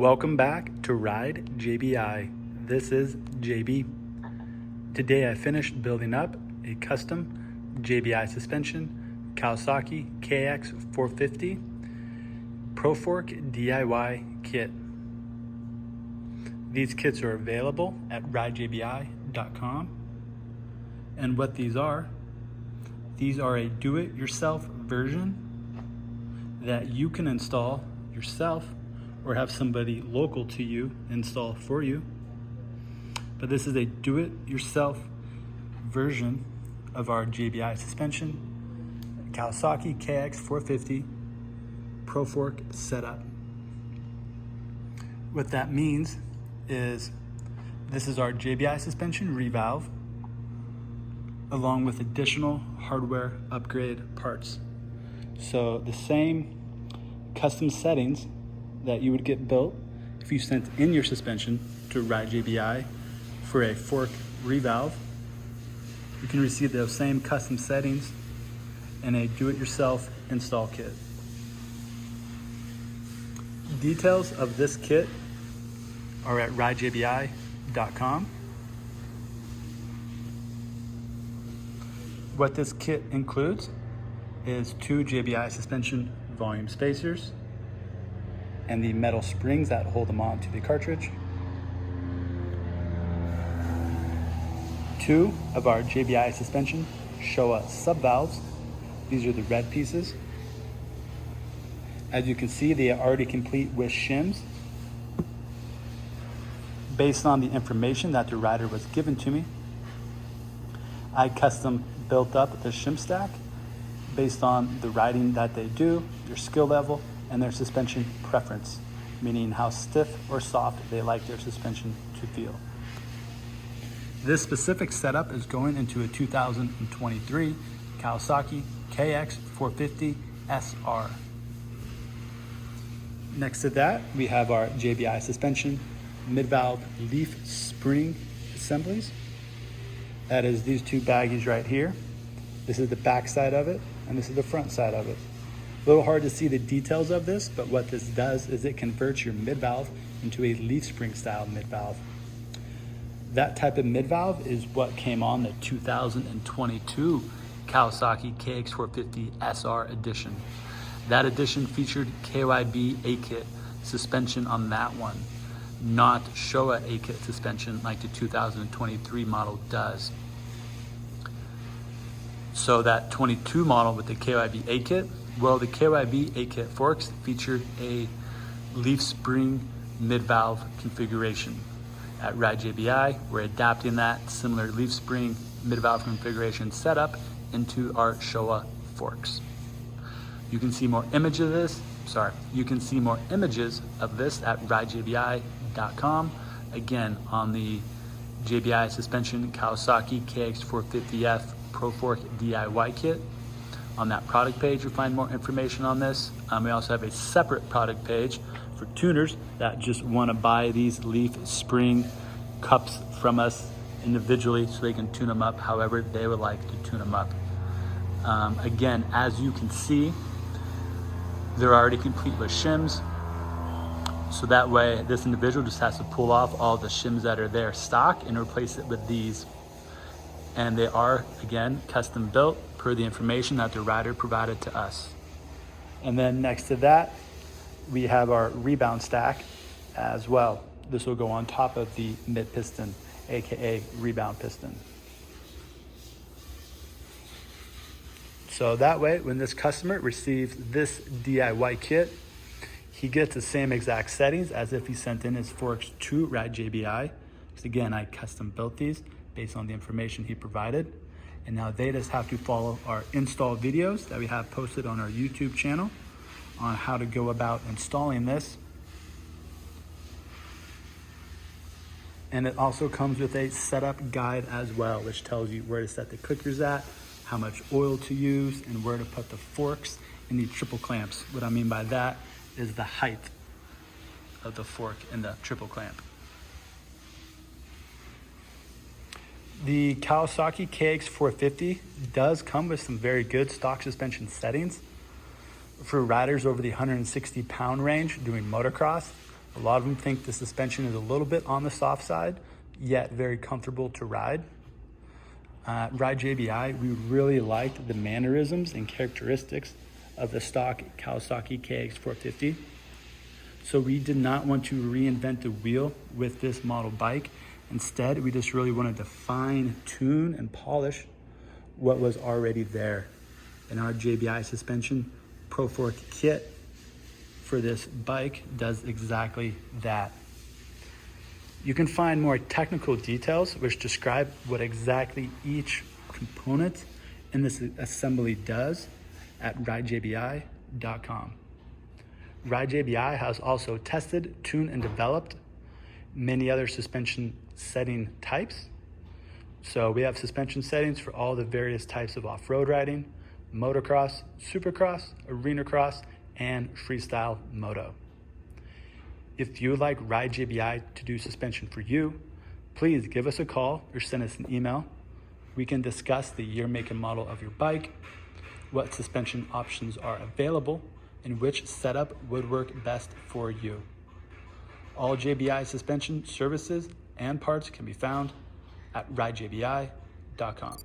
Welcome back to Ride JBI. This is JB. Today I finished building up a custom JBI suspension Kawasaki KX450 ProFork DIY kit. These kits are available at ridejbi.com. And what these are a do-it-yourself version that you can install yourself or have somebody local to you install for you. But this is a do-it-yourself version of our JBI suspension, Kawasaki KX450 ProFork setup. What that means is this is our JBI suspension Revalve, along with additional hardware upgrade parts. So the same custom settings that you would get built if you sent in your suspension to Ride JBI for a fork revalve, you can receive those same custom settings in a do-it-yourself install kit. Details of this kit are at ridejbi.com. What this kit includes is 2 JBI suspension volume spacers and the metal springs that hold them onto the cartridge. 2 of our JBI suspension Showa subvalves. These are the red pieces. As you can see, they are already complete with shims. Based on the information that the rider was given to me, I custom built up the shim stack based on the riding that they do, their skill level, and their suspension preference, meaning how stiff or soft they like their suspension to feel. This specific setup is going into a 2023 Kawasaki KX450SR. Next to that, we have our JBI suspension mid-valve leaf spring assemblies. That is these 2 baggies right here. This is the back side of it, and this is the front side of it. A little hard to see the details of this, but what this does is it converts your mid-valve into a leaf spring style mid-valve. That type of mid-valve is what came on the 2022 Kawasaki KX450SR edition. That edition featured KYB A-kit suspension on that one, not Showa A-kit suspension like the 2023 model does. So that 22 model with the KYB A-kit, well, the KYB A-kit forks featured a leaf spring mid-valve configuration. At Ride JBI, we're adapting that similar leaf spring mid-valve configuration setup into our Showa forks. You can see more images of this. You can see more images of this at ridejbi.com. Again, on the JBI suspension Kawasaki KX450F ProFork DIY kit. On that product page, you'll find more information on this. We also have a separate product page for tuners that just want to buy these leaf spring cups from us individually so they can tune them up however they would like to tune them up. Again, as you can see, they're already complete with shims. So that way, this individual just has to pull off all the shims that are there stock and replace it with these. And they are, again, custom built per the information that the rider provided to us. And then next to that, we have our rebound stack as well. This will go on top of the mid piston, AKA rebound piston. So that way, when this customer receives this DIY kit, he gets the same exact settings as if he sent in his forks to Ride JBI. Because again, I custom built these based on the information he provided. And now they just have to follow our install videos that we have posted on our YouTube channel on how to go about installing this. And it also comes with a setup guide as well, which tells you where to set the clickers at, how much oil to use, and where to put the forks in the triple clamps. What I mean by that is the height of the fork in the triple clamp. The Kawasaki KX450 does come with some very good stock suspension settings for riders over the 160 pound range doing motocross. A lot of them think the suspension is a little bit on the soft side, yet very comfortable to ride. Ride JBI, we really liked the mannerisms and characteristics of the stock Kawasaki KX450. So we did not want to reinvent the wheel with this model bike. Instead, we just really wanted to fine tune and polish what was already there. And our JBI suspension Pro Fork kit for this bike does exactly that. You can find more technical details which describe what exactly each component in this assembly does at ridejbi.com. RideJBI has also tested, tuned, and developed many other suspension setting types. So we have suspension settings for all the various types of off-road riding, motocross, supercross, arena cross, and freestyle moto. If you would like RideJBI to do suspension for you, please give us a call or send us an email. We can discuss the year, make, and model of your bike, what suspension options are available, and which setup would work best for you. All JBI suspension services and parts can be found at ridejbi.com.